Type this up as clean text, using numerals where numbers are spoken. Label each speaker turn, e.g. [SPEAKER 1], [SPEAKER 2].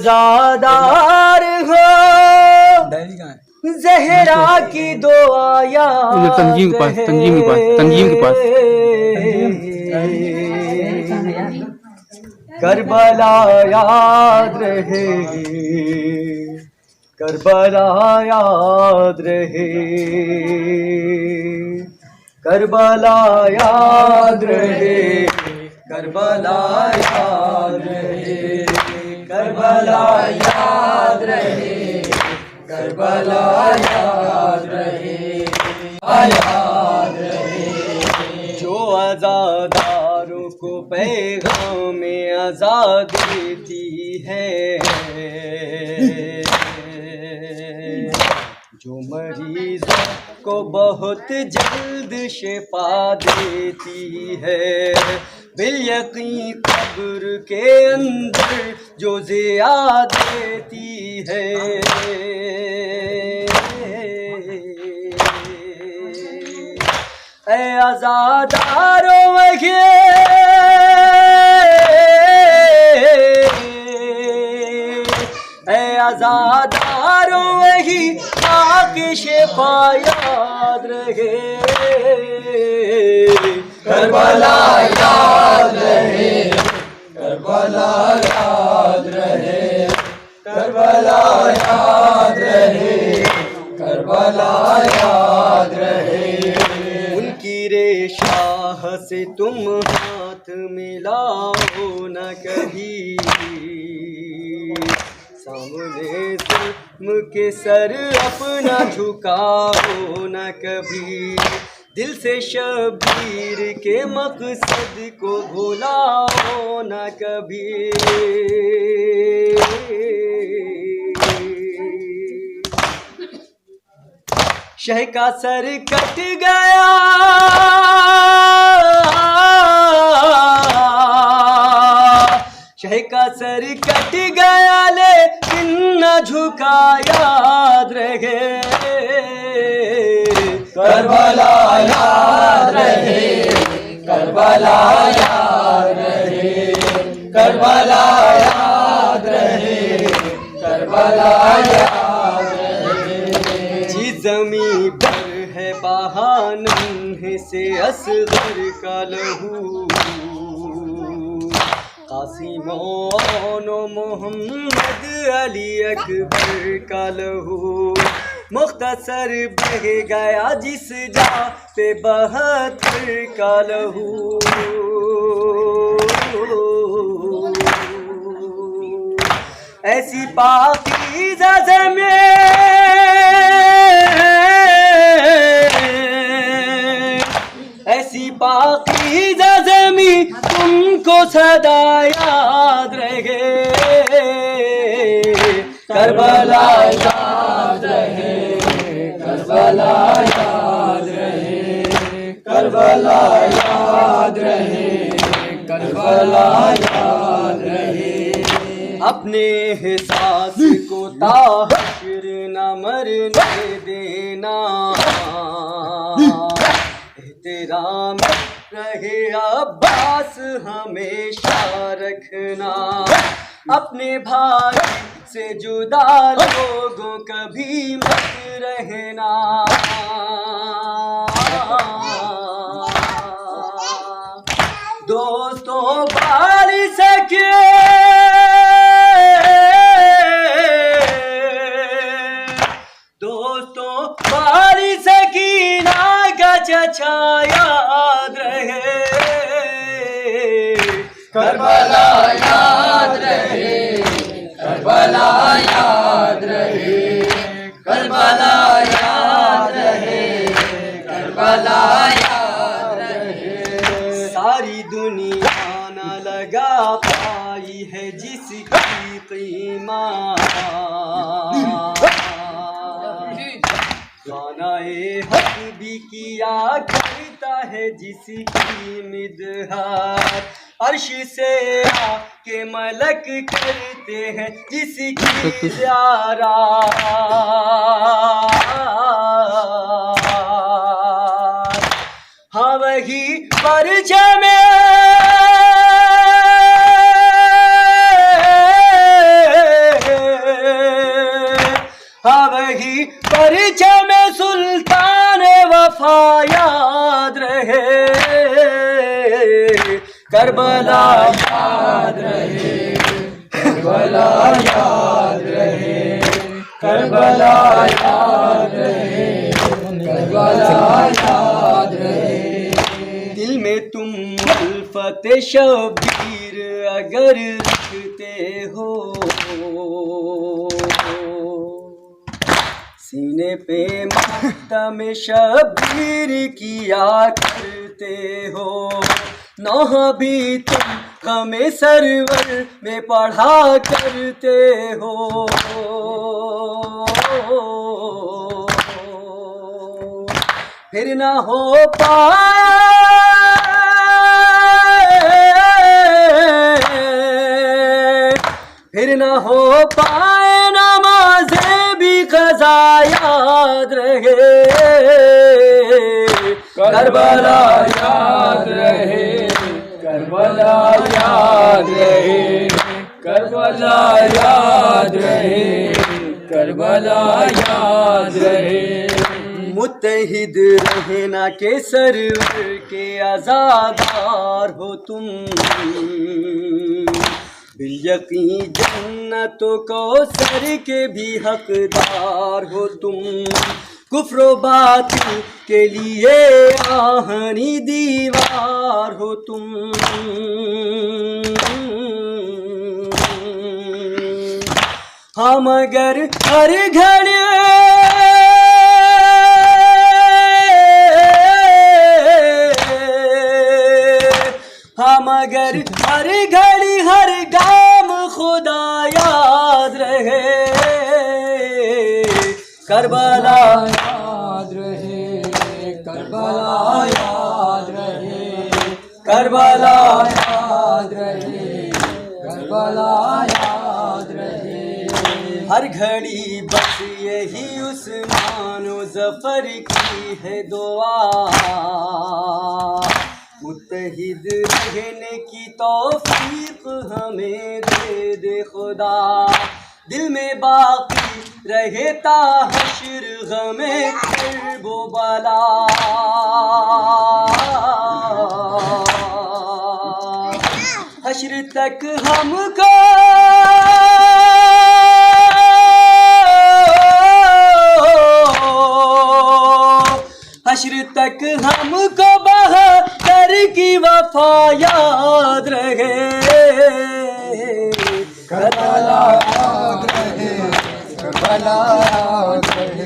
[SPEAKER 1] अज़ादार हो ज़हरा की दुआ याद
[SPEAKER 2] तंजीम के पास
[SPEAKER 1] करबला याद रहे, करबला याद रहे, करबला याद रहे, करबला याद रहे, करबला याद रहे, करबला याद रहे, याद रहे। जो आज़ादारों को पैगाम आज़ाद देती है, जो मरीज़ों को बहुत जल्द शिफा देती है, बिलयकीन कब्र के अंदर जो ज़िया देती है। ऐ आज़ादारों आज़ादारों वही आके शिफा याद रहे, करबला याद रहे, करबला याद रहे, करबला याद रहे, करबला याद रहे। उनकी रेशाह से तुम हाथ मिलाओ न कभी, सामने जुल्म के सर अपना झुकाओ न कभी, दिल से शबीर के मकसद को भुलाओ न कभी। शह का सर कट गया, शह का सर कट गया, लेकिन न झुका याद रहे, करबला याद रहे, करबला याद रहे, करबला याद रहे, करबला याद रहे। जिस ज़मीं पर है बहाने से असगर का लहू, कासिम मोहम्मद अली अकबर का लहू, मुख्तसर बह गया जिस जा पे 72 का लहू। ऐसी पाकीज़ा ज़मीं, ऐसी पाकीज़ा ज़मीं तुमको सदा याद रहे, करबला याद रहे, करबला याद रहे, करबला याद रहे, करबला याद रहे। अपने एहसास को ताहिर न मरने देना, एहतराम रहे अब्बास हमेशा रखना, अपने भाई से जुदा लोगों कभी मत रहना। दोस्तों बारी सके, दोस्तों बारी सकीना का चचा याद रहे, करबला याद रहे, करबला याद रहे, करबला याद रहे, करबला याद रहे। सारी दुनिया न लगा पाई है जिसकी कीमत, खाना-ए हक भी किया करता है जिसकी मिदहार, अर्श से आके मलक करते हैं जिसकी ज़ियारत। हाँ वही परचम परचम सुल्तान वफा याद रहे, करबला याद रहे, करबला याद रहे, करबला याद रहे, करबला याद रहे। दिल में तुम उल्फत शबीर अगर रखते हो, सीने पे मातम शबीर किया करते हो, नौह भी तुम हमें सरवर में पढ़ा करते हो। फिर ना हो पाए, फिर ना हो पाए नमाज़े भी क़ज़ा याद रहे, करबला याद रहे, करबला याद रहे, करबला याद रहे, करबला याद रहे। मुत्तहिद रहना के सरवर के आज़ादार हो तुम, बिलयकीन जन्नतों को सर के भी हकदार हो तुम। कुफ्र बातिल के लिए आहनी दीवार हो तुम, हम अगर हर घड़ी मगर हर घड़ी हर गाम खुदा याद रहे, करबला याद रहे, करबला याद रहे, करबला याद रहे, करबला याद रहे। हर घड़ी बस यही उस्मान व ज़फ़र की है दुआ, मुत्तहिद रहने की तौफीक हमें दे दे खुदा, दिल में बाकी रहता हश्र गमे कर्ब व बला। हश्र तक हमको हश्र तक हमको बहादुर की वफा याद रहे, करबला याद रहे, करबला याद रहे।